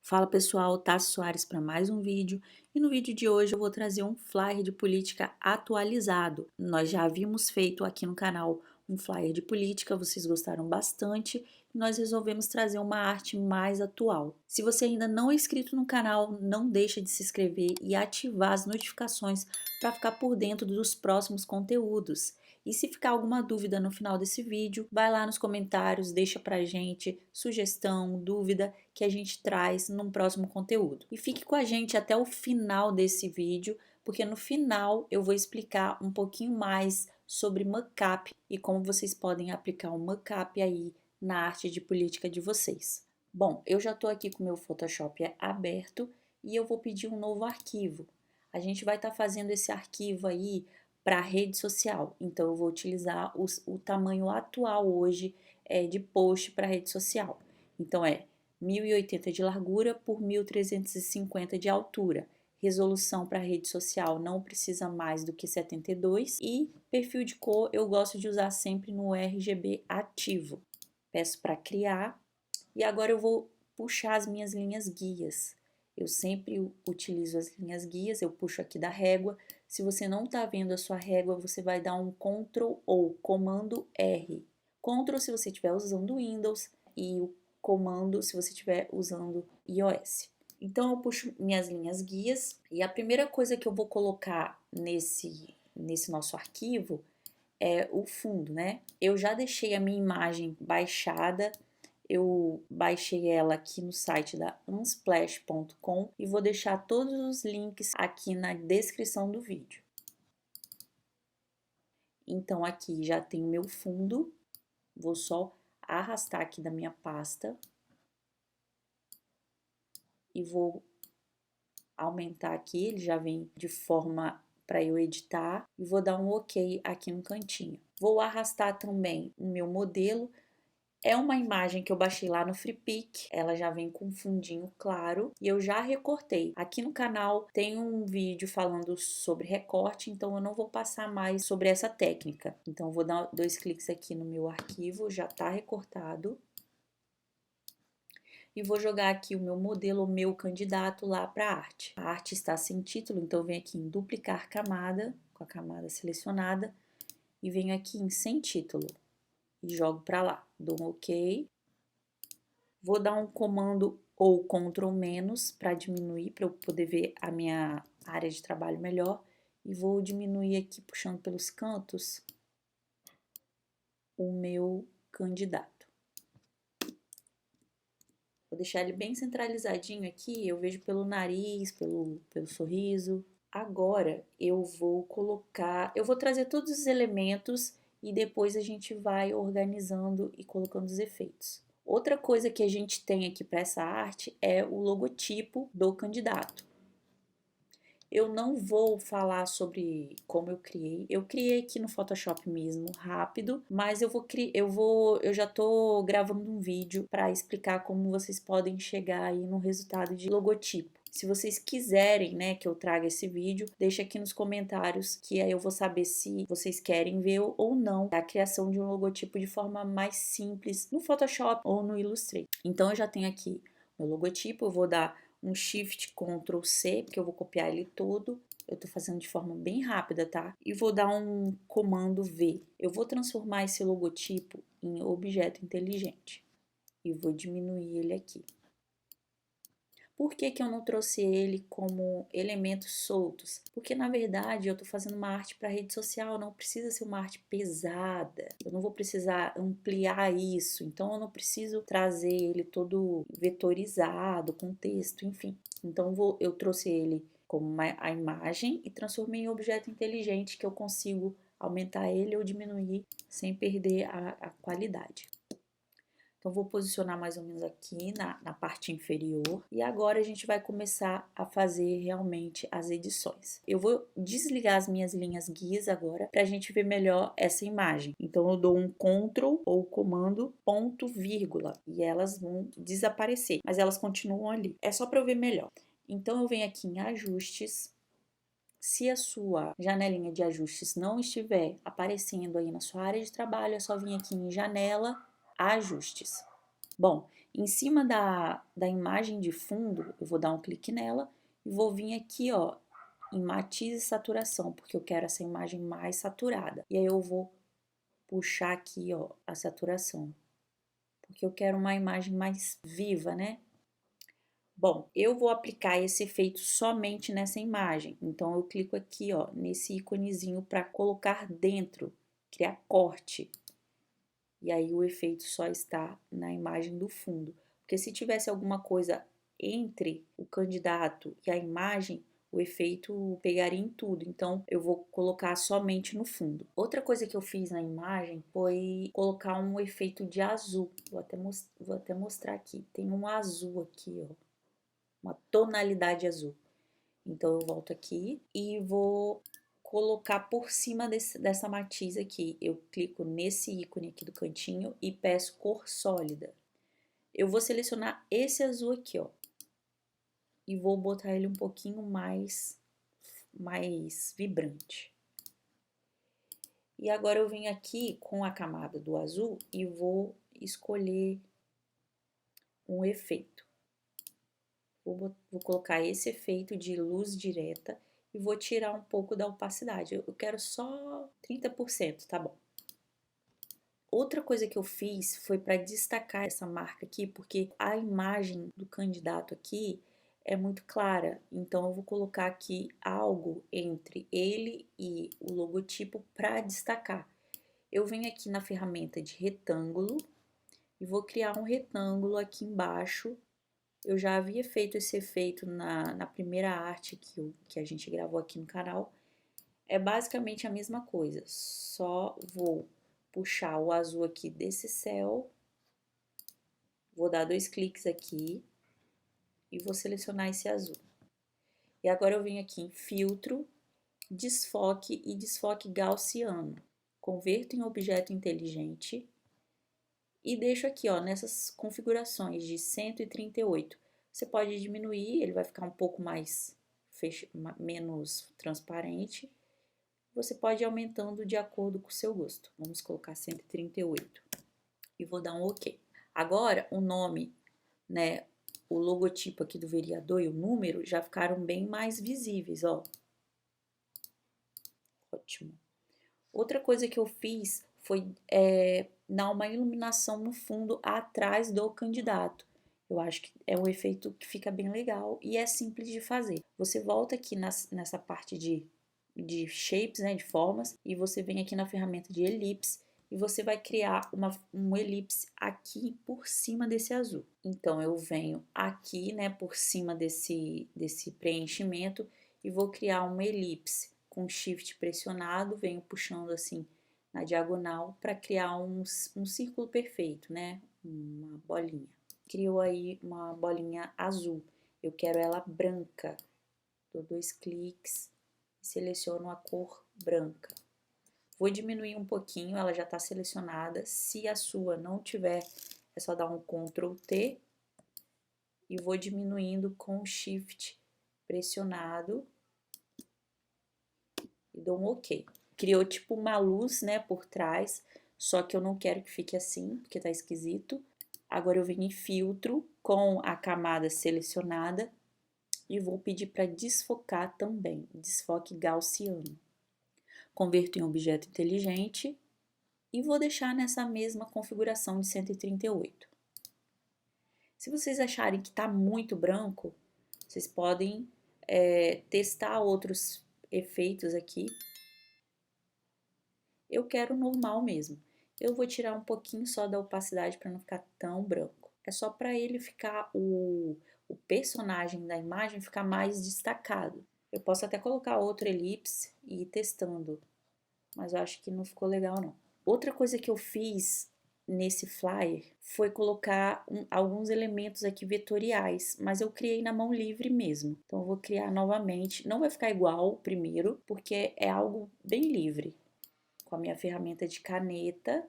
Fala pessoal, Tassi Soares para mais um vídeo e no vídeo de hoje eu vou trazer um flyer de política atualizado. Nós já havíamos feito aqui no canal um flyer de política, vocês gostaram bastante e nós resolvemos trazer uma arte mais atual. Se você ainda não é inscrito no canal, não deixa de se inscrever e ativar as notificações para ficar por dentro dos próximos conteúdos. E se ficar alguma dúvida no final desse vídeo, vai lá nos comentários, deixa pra gente sugestão, dúvida que a gente traz num próximo conteúdo. E fique com a gente até o final desse vídeo, porque no final eu vou explicar um pouquinho mais sobre mockup e como vocês podem aplicar o mockup aí na arte de política de vocês. Bom, eu já estou aqui com o meu Photoshop aberto e eu vou pedir um novo arquivo. A gente vai estar fazendo esse arquivo aí para rede social. Então, eu vou utilizar o tamanho atual hoje de post para rede social. Então, é 1080 de largura por 1350 de altura. Resolução para rede social não precisa mais do que 72 e perfil de cor eu gosto de usar sempre no RGB ativo. Peço para criar e agora eu vou puxar as minhas linhas guias. Eu sempre utilizo as linhas guias, eu puxo aqui da régua. Se você não está vendo a sua régua, você vai dar um Ctrl ou comando R. Ctrl se você estiver usando Windows e o comando se você estiver usando iOS. Então eu puxo minhas linhas guias e a primeira coisa que eu vou colocar nesse nosso arquivo é o fundo, né? Eu já deixei a minha imagem baixada. Eu baixei ela aqui no site da unsplash.com e vou deixar todos os links aqui na descrição do vídeo. Então aqui já tem o meu fundo, vou só arrastar aqui da minha pasta e vou aumentar aqui, ele já vem de forma para eu editar e vou dar um OK aqui no cantinho. Vou arrastar também o meu modelo. É uma imagem que eu baixei lá no FreePic, ela já vem com um fundinho claro e eu já recortei. Aqui no canal tem um vídeo falando sobre recorte, então eu não vou passar mais sobre essa técnica. Então eu vou dar 2 cliques aqui no meu arquivo, já tá recortado. E vou jogar aqui o meu modelo, o meu candidato lá para a arte. A arte está sem título, então eu venho aqui em duplicar camada, com a camada selecionada, e venho aqui em sem título e jogo para lá. Dou um OK. Vou dar um comando ou Ctrl menos para diminuir, para eu poder ver a minha área de trabalho melhor. E vou diminuir aqui, puxando pelos cantos, o meu candidato. Vou deixar ele bem centralizadinho aqui, eu vejo pelo nariz, pelo sorriso. Agora eu vou trazer todos os elementos e depois a gente vai organizando e colocando os efeitos. Outra coisa que a gente tem aqui para essa arte é o logotipo do candidato. Eu não vou falar sobre como eu criei. Eu criei aqui no Photoshop mesmo, rápido, mas eu já tô gravando um vídeo para explicar como vocês podem chegar aí no resultado de logotipo. Se vocês quiserem, né, que eu traga esse vídeo, deixa aqui nos comentários que aí eu vou saber se vocês querem ver ou não a criação de um logotipo de forma mais simples no Photoshop ou no Illustrator. Então eu já tenho aqui meu logotipo, eu vou dar um Shift Ctrl C, porque eu vou copiar ele todo. Eu tô fazendo de forma bem rápida, tá? E vou dar um comando V. Eu vou transformar esse logotipo em objeto inteligente. E vou diminuir ele aqui. Por que que eu não trouxe ele como elementos soltos? Porque, na verdade, eu tô fazendo uma arte para rede social, não precisa ser uma arte pesada. Eu não vou precisar ampliar isso, então eu não preciso trazer ele todo vetorizado, com texto, enfim. Então, eu trouxe ele como a imagem e transformei em objeto inteligente que eu consigo aumentar ele ou diminuir sem perder a qualidade. Então, vou posicionar mais ou menos aqui na parte inferior. E agora a gente vai começar a fazer realmente as edições. Eu vou desligar as minhas linhas guias agora para a gente ver melhor essa imagem. Então, eu dou um Ctrl ou comando ponto vírgula e elas vão desaparecer, mas elas continuam ali. É só para eu ver melhor. Então, eu venho aqui em ajustes. Se a sua janelinha de ajustes não estiver aparecendo aí na sua área de trabalho, é só vir aqui em janela, ajustes. Bom, Em cima da imagem de fundo, eu vou dar um clique nela e vou vir aqui, ó, em matiz e saturação, porque eu quero essa imagem mais saturada. E aí eu vou puxar aqui, ó, a saturação, porque eu quero uma imagem mais viva, né? Bom, eu vou aplicar esse efeito somente nessa imagem. Então eu clico aqui, ó, nesse íconezinho para colocar dentro, criar corte. E aí o efeito só está na imagem do fundo. Porque se tivesse alguma coisa entre o candidato e a imagem, o efeito pegaria em tudo. Então eu vou colocar somente no fundo. Outra coisa que eu fiz na imagem foi colocar um efeito de azul. Vou até mostrar aqui. Tem um azul aqui, ó, uma tonalidade azul. Então eu volto aqui e vou colocar por cima dessa matiz aqui. Eu clico nesse ícone aqui do cantinho e peço cor sólida. Eu vou selecionar esse azul aqui, ó, e vou botar ele um pouquinho mais vibrante. E agora eu venho aqui com a camada do azul e vou escolher um efeito. Vou colocar esse efeito de luz direta e vou tirar um pouco da opacidade. Eu quero só 30%, tá bom. Outra coisa que eu fiz foi para destacar essa marca aqui, porque a imagem do candidato aqui é muito clara. Então eu vou colocar aqui algo entre ele e o logotipo para destacar. Eu venho aqui na ferramenta de retângulo e vou criar um retângulo aqui embaixo. Eu já havia feito esse efeito na primeira arte que a gente gravou aqui no canal. É basicamente a mesma coisa, só vou puxar o azul aqui desse céu, vou dar 2 cliques aqui e vou selecionar esse azul. E agora eu venho aqui em filtro, desfoque e desfoque gaussiano. Converto em objeto inteligente e deixo aqui, ó, nessas configurações de 138. Você pode diminuir, ele vai ficar um pouco menos transparente. Você pode ir aumentando de acordo com o seu gosto. Vamos colocar 138 e vou dar um OK. Agora, o nome, né, o logotipo aqui do vereador e o número já ficaram bem mais visíveis, ó. Ótimo. Outra coisa que eu fiz foi dar uma iluminação no fundo atrás do candidato. Eu acho que é um efeito que fica bem legal e é simples de fazer. Você volta aqui nessa parte de shapes, né, de formas, e você vem aqui na ferramenta de elipse e você vai criar um elipse aqui por cima desse azul. Então eu venho aqui, né, por cima desse preenchimento e vou criar uma elipse com shift pressionado, venho puxando assim na diagonal para criar um círculo perfeito, né, uma bolinha. Crio aí uma bolinha azul, eu quero ela branca, dou 2 cliques e seleciono a cor branca. Vou diminuir um pouquinho, ela já está selecionada. Se a sua não tiver, é só dar um Ctrl T e vou diminuindo com o Shift pressionado e dou um OK. Criou tipo uma luz, né, por trás, só que eu não quero que fique assim, porque tá esquisito. Agora eu venho em filtro com a camada selecionada e vou pedir para desfocar também, desfoque gaussiano. Converto em objeto inteligente e vou deixar nessa mesma configuração de 138. Se vocês acharem que está muito branco, vocês podem testar outros efeitos aqui. Eu quero normal mesmo. Eu vou tirar um pouquinho só da opacidade para não ficar tão branco. É só para ele ficar, o personagem da imagem ficar mais destacado. Eu posso até colocar outro elipse e ir testando, mas eu acho que não ficou legal não. Outra coisa que eu fiz nesse flyer foi colocar alguns elementos aqui vetoriais, mas eu criei na mão livre mesmo. Então eu vou criar novamente, não vai ficar igual o primeiro, porque é algo bem livre. Com a minha ferramenta de caneta,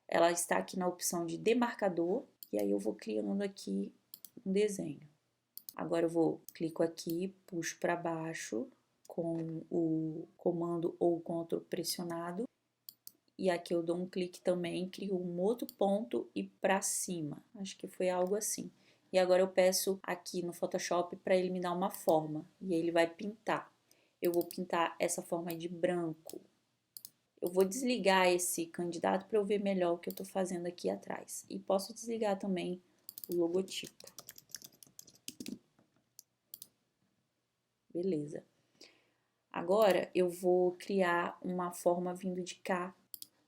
ela está aqui na opção de demarcador, e aí eu vou criando aqui um desenho. Agora eu clico aqui, puxo para baixo com o comando ou Ctrl pressionado E aqui eu dou um clique também, crio um outro ponto e pra cima. Acho que foi algo assim. E agora eu peço aqui no Photoshop para ele me dar uma forma. E ele vai pintar. Eu vou pintar essa forma de branco. Eu vou desligar esse candidato para eu ver melhor o que eu estou fazendo aqui atrás. E posso desligar também o logotipo. Beleza. Agora eu vou criar uma forma vindo de cá,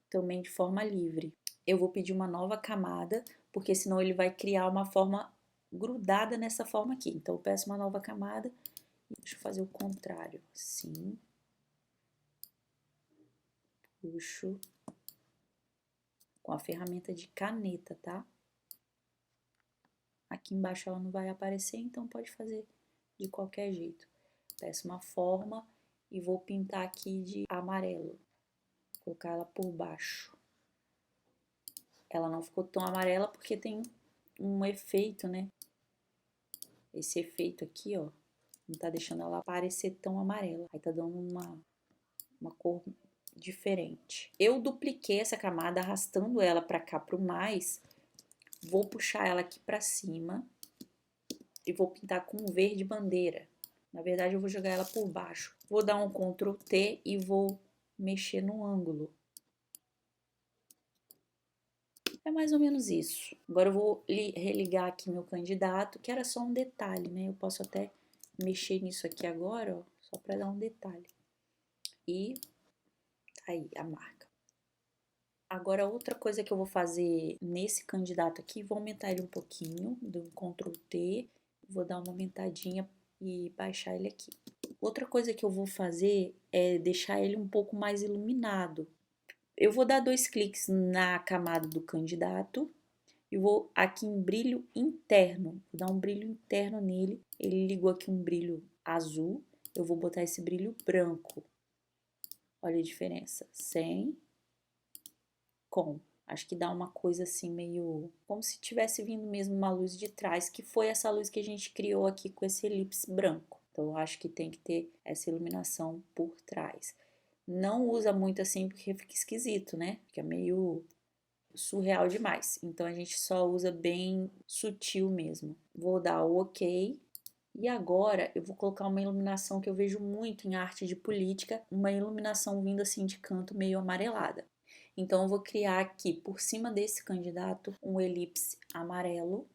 também de forma livre. Eu vou pedir uma nova camada, porque senão ele vai criar uma forma grudada nessa forma aqui. Então eu peço uma nova camada. Deixa eu fazer o contrário. Assim. Puxo com a ferramenta de caneta, tá? Aqui embaixo ela não vai aparecer, então pode fazer de qualquer jeito. Peço uma forma e vou pintar aqui de amarelo. Vou colocar ela por baixo. Ela não ficou tão amarela porque tem um efeito, né? Esse efeito aqui, ó, não tá deixando ela parecer tão amarela. Aí tá dando uma cor diferente. Eu dupliquei essa camada arrastando ela pra cá pro mais. Vou puxar ela aqui pra cima e vou pintar com verde bandeira. Na verdade, eu vou jogar ela por baixo. Vou dar um Ctrl T e vou mexer no ângulo. É mais ou menos isso. Agora eu vou religar aqui meu candidato, que era só um detalhe, né? Eu posso até mexer nisso aqui agora, ó, só para dar um detalhe. E tá aí a marca. Agora, outra coisa que eu vou fazer nesse candidato aqui, vou aumentar ele um pouquinho, dou um Ctrl T, vou dar uma aumentadinha e baixar ele aqui. Outra coisa que eu vou fazer é deixar ele um pouco mais iluminado. Eu vou dar 2 cliques na camada do candidato e vou aqui em brilho interno, vou dar um brilho interno nele. Ele ligou aqui um brilho azul, eu vou botar esse brilho branco. Olha a diferença, sem, com. Acho que dá uma coisa assim meio como se tivesse vindo mesmo uma luz de trás, que foi essa luz que a gente criou aqui com esse elipse branco. Então eu acho que tem que ter essa iluminação por trás. Não usa muito assim porque fica esquisito, né? Fica meio surreal demais. Então a gente só usa bem sutil mesmo. Vou dar o OK. E agora eu vou colocar uma iluminação que eu vejo muito em arte de política, uma iluminação vindo assim de canto meio amarelada. Então eu vou criar aqui por cima desse candidato um elipse amarelo,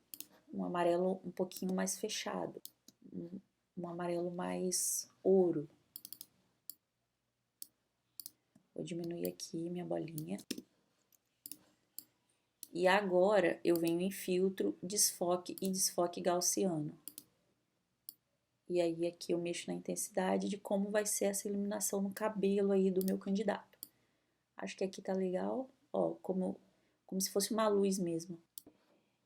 um amarelo um pouquinho mais fechado, um amarelo mais ouro. Vou diminuir aqui minha bolinha. E agora eu venho em filtro, desfoque e desfoque gaussiano. E aí aqui eu mexo na intensidade de como vai ser essa iluminação no cabelo aí do meu candidato. Acho que aqui tá legal, ó, como se fosse uma luz mesmo.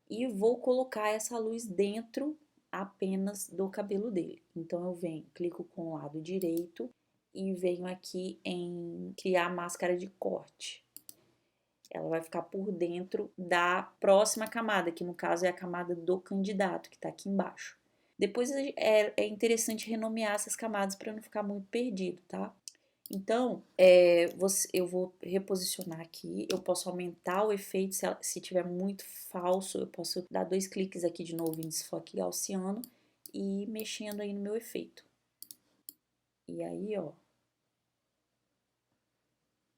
E vou colocar essa luz dentro apenas do cabelo dele. Então eu venho, clico com o lado direito e venho aqui em criar máscara de corte. Ela vai ficar por dentro da próxima camada, que no caso é a camada do candidato, que tá aqui embaixo. Depois é interessante renomear essas camadas para não ficar muito perdido, tá? Então, eu vou reposicionar aqui, eu posso aumentar o efeito, se tiver muito falso, eu posso dar 2 cliques aqui de novo em desfoque gaussiano e ir mexendo aí no meu efeito. E aí, ó,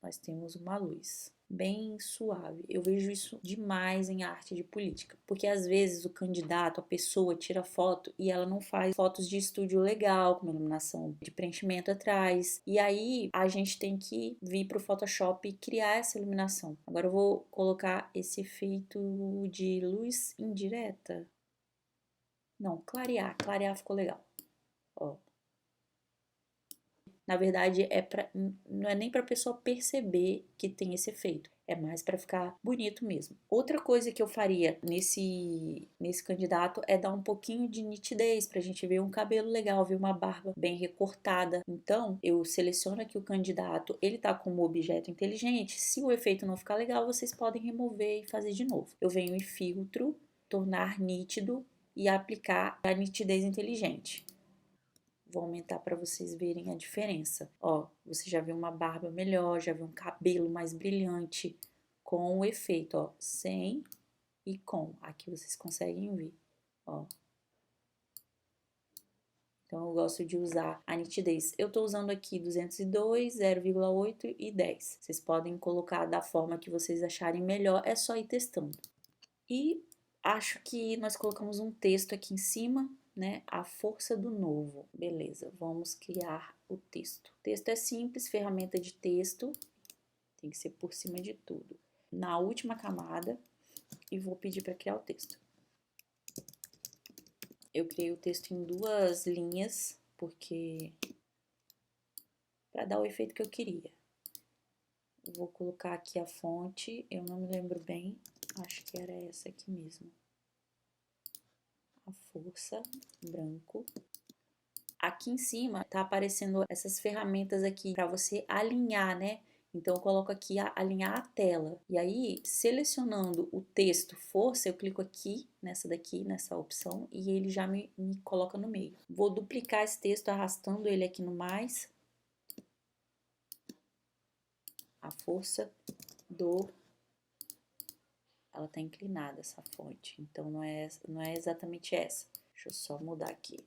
nós temos uma luz bem suave. Eu vejo isso demais em arte de política, porque às vezes o candidato, a pessoa tira foto e ela não faz fotos de estúdio legal, com uma iluminação de preenchimento atrás, e aí a gente tem que vir para o Photoshop e criar essa iluminação. Agora eu vou colocar esse efeito de luz indireta. Não, clarear ficou legal. Ó. Na verdade, não é nem para a pessoa perceber que tem esse efeito, é mais para ficar bonito mesmo. Outra coisa que eu faria nesse candidato é dar um pouquinho de nitidez para a gente ver um cabelo legal, ver uma barba bem recortada. Então, eu seleciono aqui o candidato, ele tá como objeto inteligente. Se o efeito não ficar legal, vocês podem remover e fazer de novo. Eu venho em filtro, tornar nítido e aplicar a nitidez inteligente. Vou aumentar para vocês verem a diferença. Ó, você já viu uma barba melhor, já viu um cabelo mais brilhante com o efeito, ó, sem e com. Aqui vocês conseguem ver, ó. Então, eu gosto de usar a nitidez. Eu tô usando aqui 202, 0,8 e 10. Vocês podem colocar da forma que vocês acharem melhor, é só ir testando. E acho que nós colocamos um texto aqui em cima, né? A força do novo. Beleza, vamos criar o texto. O texto é simples, ferramenta de texto. Tem que ser por cima de tudo. Na última camada, e vou pedir para criar o texto. Eu criei o texto em 2 linhas, porque para dar o efeito que eu queria. Vou colocar aqui a fonte, eu não me lembro bem, acho que era essa aqui mesmo. A força, branco. Aqui em cima tá aparecendo essas ferramentas aqui para você alinhar, né? Então, eu coloco aqui alinhar a tela. E aí, selecionando o texto força, eu clico aqui, nessa daqui, nessa opção, e ele já me coloca no meio. Vou duplicar esse texto arrastando ele aqui no mais. A força do... Ela tá inclinada, essa fonte, então não é exatamente essa. Deixa eu só mudar aqui.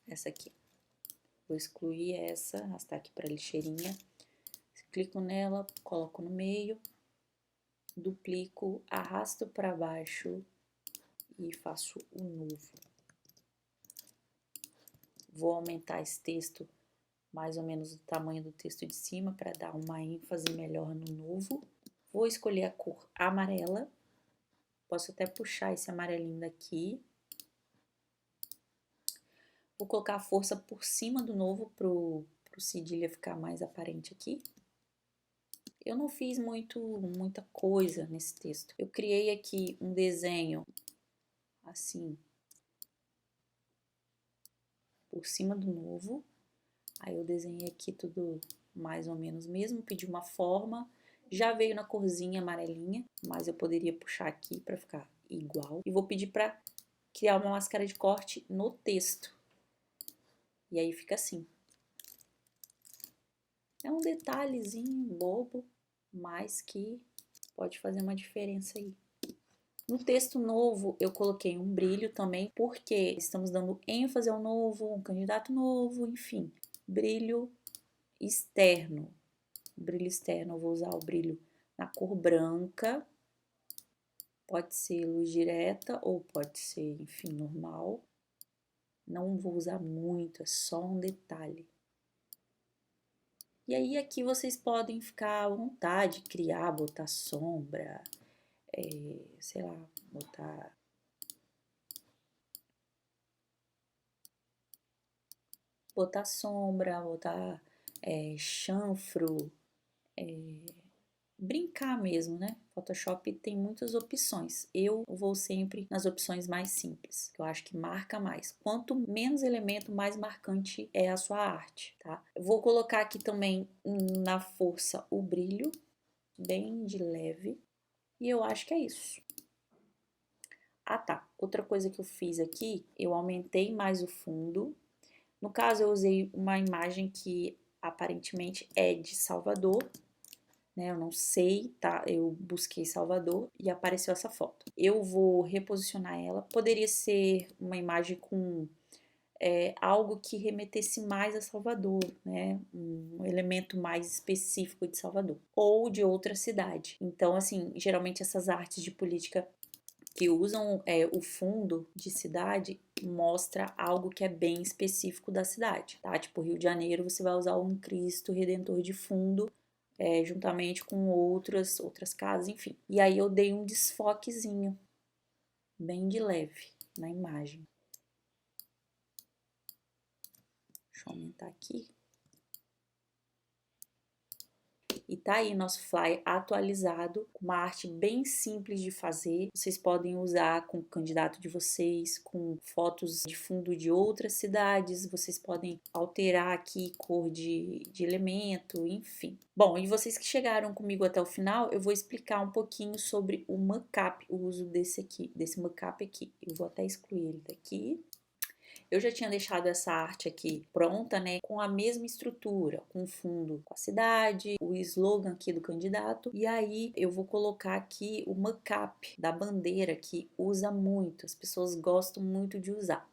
Essa aqui. Vou excluir essa, arrastar aqui para a lixeirinha. Clico nela, coloco no meio, duplico, arrasto para baixo e faço o novo. Vou aumentar esse texto mais ou menos o tamanho do texto de cima para dar uma ênfase melhor no novo. Vou escolher a cor amarela. Posso até puxar esse amarelinho daqui. Vou colocar a força por cima do novo pro cedilha ficar mais aparente aqui. Eu não fiz muita coisa nesse texto. Eu criei aqui um desenho assim, por cima do novo. Aí eu desenhei aqui tudo mais ou menos mesmo, pedi uma forma. Já veio na corzinha amarelinha, mas eu poderia puxar aqui para ficar igual. E vou pedir para criar uma máscara de corte no texto. E aí fica assim. É um detalhezinho bobo, mas que pode fazer uma diferença aí. No texto novo, eu coloquei um brilho também, porque estamos dando ênfase ao novo, um candidato novo, enfim. Brilho externo. Brilho externo, eu vou usar o brilho na cor branca. Pode ser luz direta ou pode ser, enfim, normal. Não vou usar muito, é só um detalhe. E aí aqui vocês podem ficar à vontade, criar, botar sombra, sei lá, botar sombra, botar chanfro, brincar mesmo, né? Photoshop tem muitas opções. Eu vou sempre nas opções mais simples, que eu acho que marca mais. Quanto menos elemento, mais marcante é a sua arte, tá? Eu vou colocar aqui também na força o brilho, bem de leve. E eu acho que é isso. Ah, tá. Outra coisa que eu fiz aqui, eu aumentei mais o fundo. No caso, eu usei uma imagem que aparentemente é de Salvador, né? Eu não sei, tá? Eu busquei Salvador e apareceu essa foto. Eu vou reposicionar ela. Poderia ser uma imagem com algo que remetesse mais a Salvador, né? Um elemento mais específico de Salvador ou de outra cidade. Então, assim, geralmente essas artes de política que usam o fundo de cidade mostra algo que é bem específico da cidade, tá? Tipo, Rio de Janeiro, você vai usar um Cristo Redentor de fundo, juntamente com outras casas, enfim. E aí eu dei um desfoquezinho, bem de leve, na imagem. Deixa eu aumentar aqui. E tá aí nosso flyer atualizado, com uma arte bem simples de fazer. Vocês podem usar com o candidato de vocês, com fotos de fundo de outras cidades. Vocês podem alterar aqui cor de elemento, enfim. Bom, e vocês que chegaram comigo até o final, eu vou explicar um pouquinho sobre o mockup, o uso desse mockup aqui. Eu vou até excluir ele daqui. Eu já tinha deixado essa arte aqui pronta, né, com a mesma estrutura, com o fundo com a cidade, o slogan aqui do candidato, e aí eu vou colocar aqui o mockup da bandeira que usa muito, as pessoas gostam muito de usar.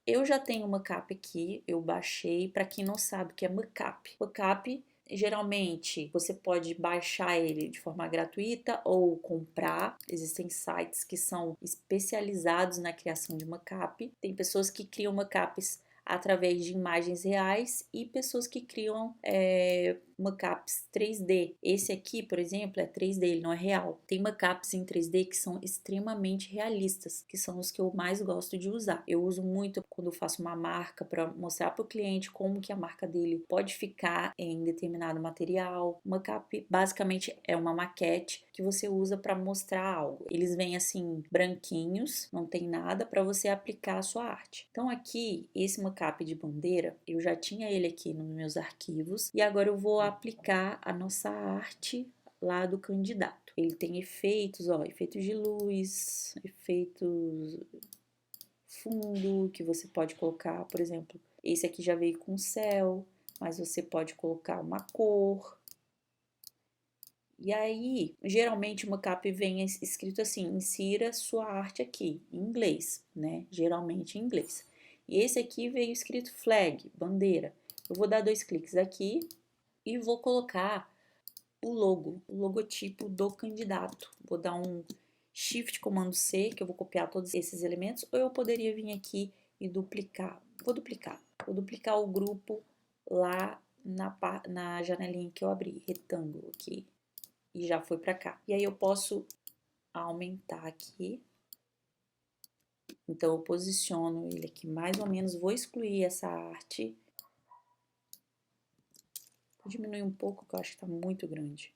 Eu já tenho o mockup aqui, eu baixei. Para quem não sabe o que é mockup, mockup geralmente você pode baixar ele de forma gratuita ou comprar. Existem sites que são especializados na criação de mockup. Tem pessoas que criam mockups através de imagens reais e pessoas que criam mockups 3D. Esse aqui, por exemplo, é 3D, ele não é real. Tem mockups em 3D que são extremamente realistas, que são os que eu mais gosto de usar. Eu uso muito quando eu faço uma marca para mostrar para o cliente como que a marca dele pode ficar em determinado material. Mockup basicamente é uma maquete que você usa para mostrar algo. Eles vêm assim branquinhos, não tem nada para você aplicar a sua arte. Então aqui, esse mockup de bandeira, eu já tinha ele aqui nos meus arquivos e agora eu vou aplicar a nossa arte lá do candidato. Ele tem efeitos, ó, efeitos de luz, efeitos fundo que você pode colocar, por exemplo, esse aqui já veio com céu, mas você pode colocar uma cor. E aí, geralmente o mockup vem escrito assim, insira sua arte aqui, em inglês, né? Geralmente em inglês. E esse aqui veio escrito flag, bandeira. Eu vou dar 2 cliques aqui e vou colocar o logo, o logotipo do candidato. Vou dar um Shift Comando C, que eu vou copiar todos esses elementos, ou eu poderia vir aqui e duplicar. Vou duplicar o grupo lá na janelinha que eu abri, retângulo aqui, e já foi para cá. E aí eu posso aumentar aqui. Então eu posiciono ele aqui mais ou menos, vou excluir essa arte. Vou diminuir um pouco, que eu acho que está muito grande.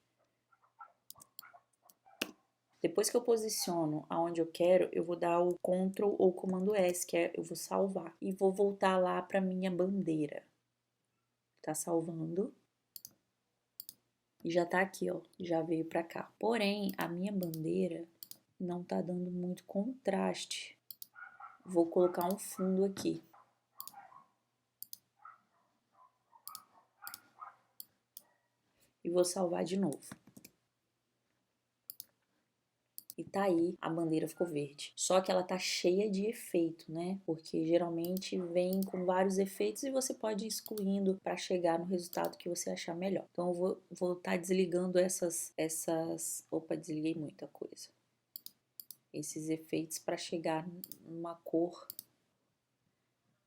Depois que eu posiciono aonde eu quero, eu vou dar o Ctrl ou Comando S, que eu vou salvar. E vou voltar lá para minha bandeira. Tá salvando. E já tá aqui, ó, já veio para cá. Porém, a minha bandeira não tá dando muito contraste. Vou colocar um fundo aqui. E vou salvar de novo. E tá aí, a bandeira ficou verde. Só que ela tá cheia de efeito, né? Porque geralmente vem com vários efeitos e você pode ir excluindo para chegar no resultado que você achar melhor. Então eu vou tá desligando essas... Opa, desliguei muita coisa. Esses efeitos para chegar numa cor.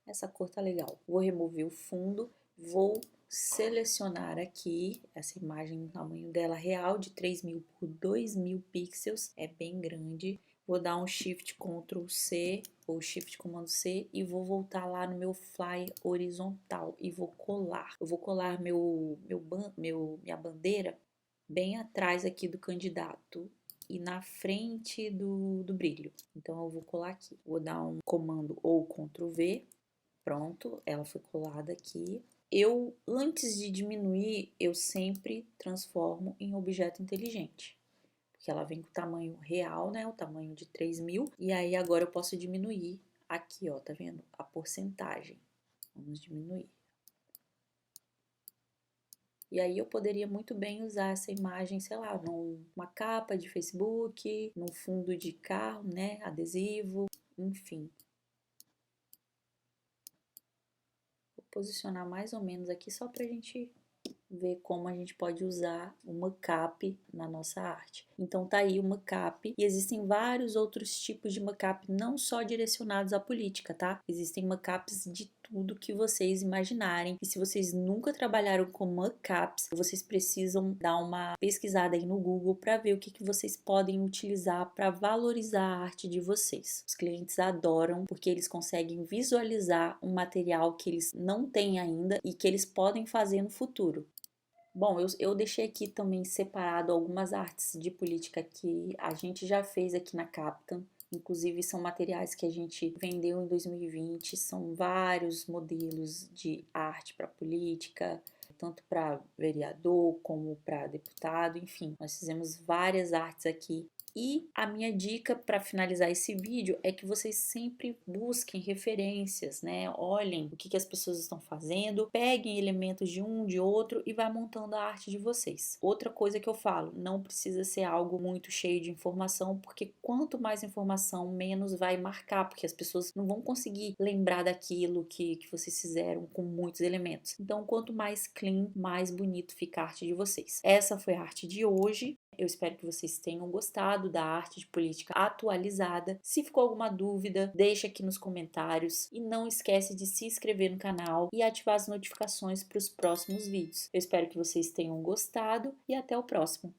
Essa cor tá legal. Vou remover o fundo, vou selecionar aqui essa imagem no tamanho dela real de 3000 por 2000 pixels, é bem grande. Vou dar um Shift Ctrl C ou Shift Comando C e vou voltar lá no meu flyer horizontal e vou colar. Eu vou colar minha bandeira bem atrás aqui do candidato e na frente do brilho. Então eu vou colar aqui. Vou dar um comando ou Ctrl V. Pronto, ela foi colada aqui. Antes de diminuir, eu sempre transformo em objeto inteligente. Porque ela vem com o tamanho real, né? O tamanho de 3000. E aí agora eu posso diminuir aqui, ó, tá vendo? A porcentagem. Vamos diminuir. E aí eu poderia muito bem usar essa imagem, sei lá, numa capa de Facebook, num fundo de carro, né? Adesivo, enfim. Posicionar mais ou menos aqui só para a gente ver como a gente pode usar o mockup na nossa arte. Então tá aí o mockup e existem vários outros tipos de mockup, não só direcionados à política, tá? Existem mockups de tudo que vocês imaginarem. E se vocês nunca trabalharam com mockups, vocês precisam dar uma pesquisada aí no Google para ver o que vocês podem utilizar para valorizar a arte de vocês. Os clientes adoram porque eles conseguem visualizar um material que eles não têm ainda e que eles podem fazer no futuro. Bom, eu deixei aqui também separado algumas artes de política que a gente já fez aqui na Capta. Inclusive, são materiais que a gente vendeu em 2020. São vários modelos de arte para política, tanto para vereador como para deputado. Enfim, nós fizemos várias artes aqui. E a minha dica para finalizar esse vídeo é que vocês sempre busquem referências, né? Olhem o que as pessoas estão fazendo, peguem elementos de um, de outro e vá montando a arte de vocês. Outra coisa que eu falo, não precisa ser algo muito cheio de informação, porque quanto mais informação, menos vai marcar, porque as pessoas não vão conseguir lembrar daquilo que vocês fizeram com muitos elementos. Então, quanto mais clean, mais bonito fica a arte de vocês. Essa foi a arte de hoje. Eu espero que vocês tenham gostado da arte de política atualizada. Se ficou alguma dúvida, deixa aqui nos comentários e não esquece de se inscrever no canal e ativar as notificações para os próximos vídeos. Eu espero que vocês tenham gostado e até o próximo.